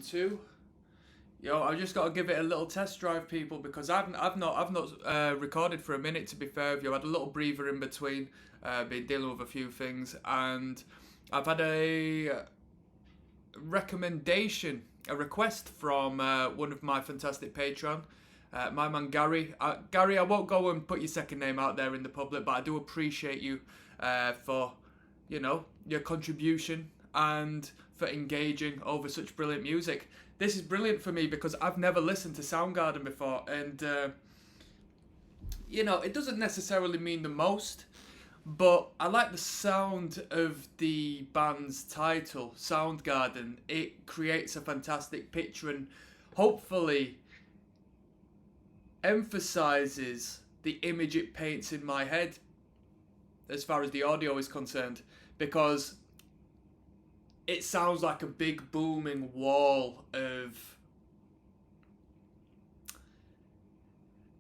2. Yo, I just got to give it a little test drive, people, because I've not recorded for a minute. To be fair with you, I had a little breather in between, been dealing with a few things, and I've had a request from one of my fantastic Patreon, my man Gary. Gary, I won't go and put your second name out there in the public, but I do appreciate you for, your contribution and for engaging over such brilliant music. This is brilliant for me because I've never listened to Soundgarden before, and it doesn't necessarily mean the most, but I like the sound of the band's title, Soundgarden. It creates a fantastic picture and hopefully emphasizes the image it paints in my head as far as the audio is concerned, because it sounds like a big booming wall of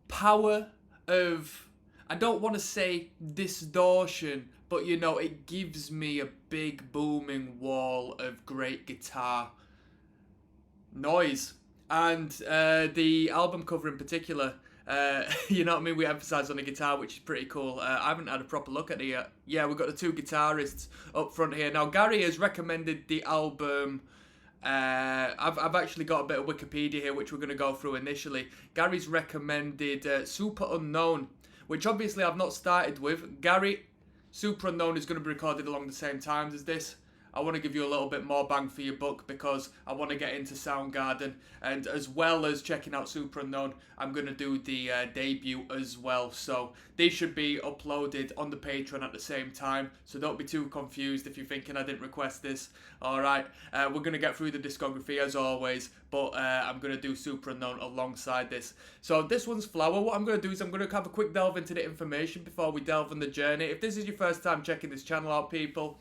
power, of, I don't want to say distortion, but it gives me a big booming wall of great guitar noise. And the album cover in particular, you know what I mean, we emphasise on the guitar, which is pretty cool. I haven't had a proper look at it yet. Yeah, we've got the two guitarists up front here. Now, Gary has recommended the album. I've actually got a bit of Wikipedia here, which we're going to go through initially. Gary's recommended Super Unknown, which obviously I've not started with. Gary, Super Unknown is going to be recorded along the same time as this. I want to give you a little bit more bang for your buck because I want to get into Soundgarden, and as well as checking out Super Unknown, I'm going to do the debut as well. So these should be uploaded on the Patreon at the same time, so don't be too confused if you're thinking I didn't request this. Alright, we're going to get through the discography as always, but I'm going to do Super Unknown alongside this. So this one's Flower. What I'm going to do is I'm going to have a quick delve into the information before we delve on the journey. If this is your first time checking this channel out, people,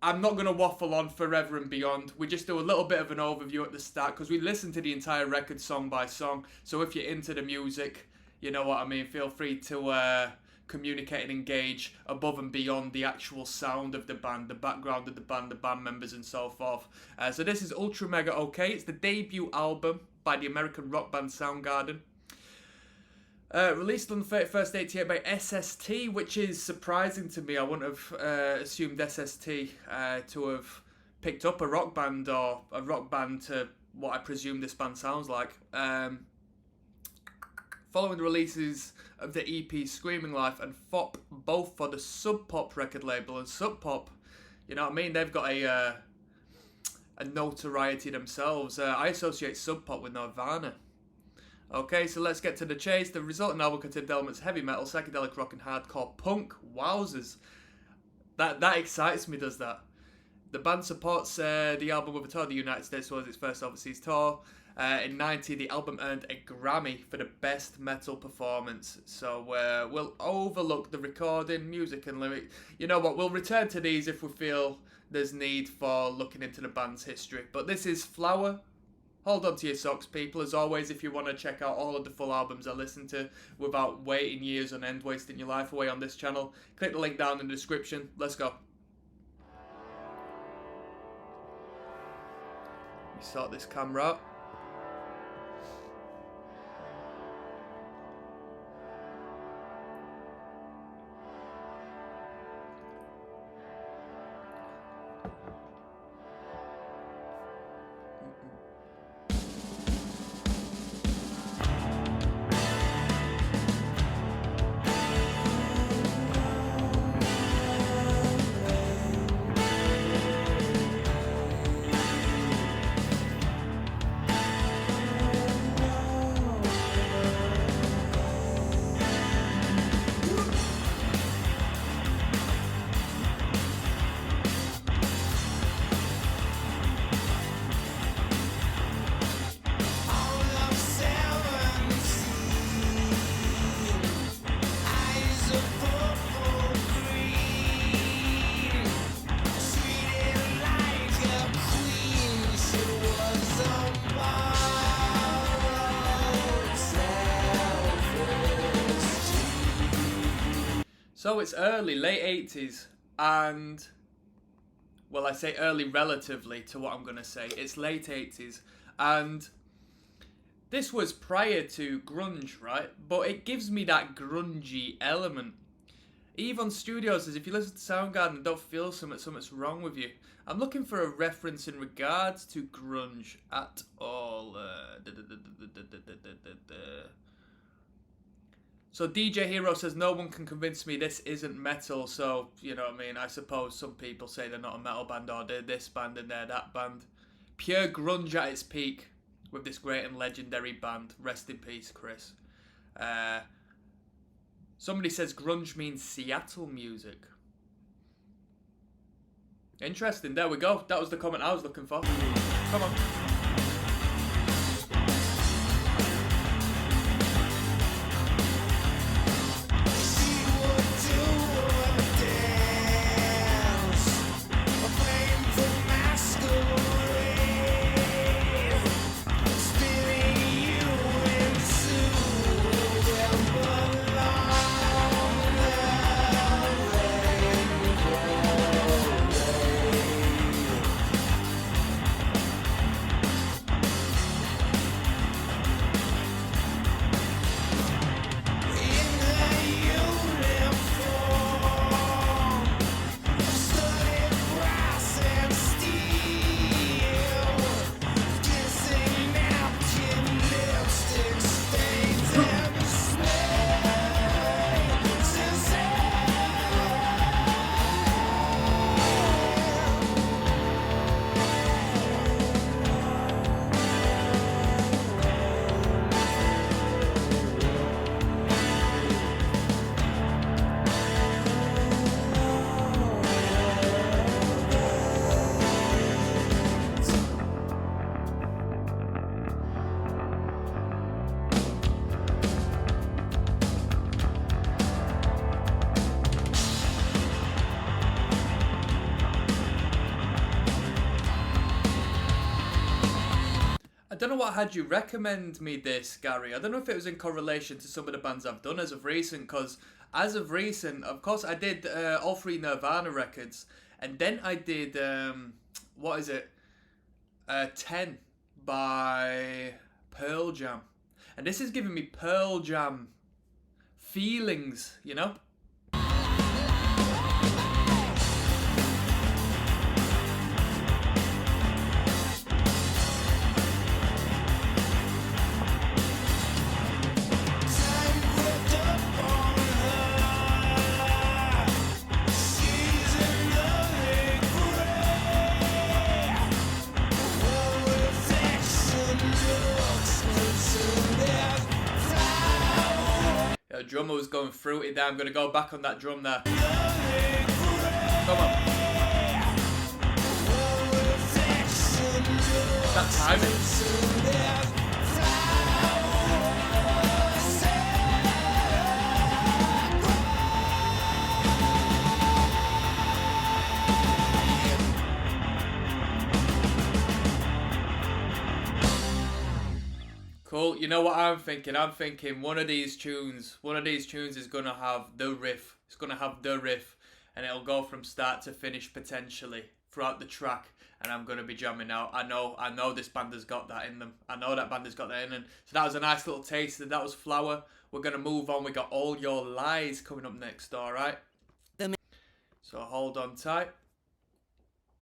I'm not going to waffle on forever and beyond. We just do a little bit of an overview at the start because we listen to the entire record song by song. So if you're into the music, you know what I mean, feel free to communicate and engage above and beyond the actual sound of the band, the background of the band members and so forth. So this is Ultra Mega OK. It's the debut album by the American rock band Soundgarden. Released on the 31st 88 by SST, which is surprising to me. I wouldn't have assumed SST to have picked up a rock band or a rock band to what I presume this band sounds like. Following the releases of the EP Screaming Life and Fop, both for the Sub Pop record label, and Sub Pop, you know what I mean, they've got a notoriety themselves. I associate Sub Pop with Nirvana. Okay, so let's get to the chase. The resulting album contained elements of heavy metal, psychedelic rock, and hardcore punk. Wowzers. That excites me, does that? The band supports the album with a tour of the United States, was its first overseas tour. In '90, the album earned a Grammy for the best metal performance. So we'll overlook the recording, music, and lyrics. You know what? We'll return to these if we feel there's need for looking into the band's history. But this is Flower. Hold on to your socks, people. As always, if you want to check out all of the full albums I listen to without waiting years on end, wasting your life away on this channel, click the link down in the description. Let's go. You sort this camera out. So it's early, late 80s, and well, I say early relatively to what I'm going to say. It's late 80s. And this was prior to grunge, right? But it gives me that grungy element. Yvonne Studio says, if you listen to Soundgarden and don't feel something's wrong with you. I'm looking for a reference in regards to grunge at all. So DJ Hero says, no one can convince me this isn't metal. So, you know what I mean? I suppose some people say they're not a metal band, or they're this band and they're that band. Pure grunge at its peak with this great and legendary band. Rest in peace, Chris. Somebody says grunge means Seattle music. Interesting. There we go. That was the comment I was looking for. Come on. I don't know what had you recommend me this, Gary. I don't know if it was in correlation to some of the bands I've done as of recent, because as of recent, of course, I did all 3 Nirvana records, and then I did, 10 by Pearl Jam. And this is giving me Pearl Jam feelings, you know? The drummer was going fruity there. I'm going to go back on that drum there. Come on. That timing. Cool. You know what I'm thinking? I'm thinking one of these tunes is going to have the riff. It's going to have the riff, and it'll go from start to finish potentially throughout the track, and I'm going to be jamming out. I know this band has got that in them. I know that band has got that in them. So that was a nice little taste. That was Flower. We're going to move on. We got All Your Lies coming up next, all right? So hold on tight.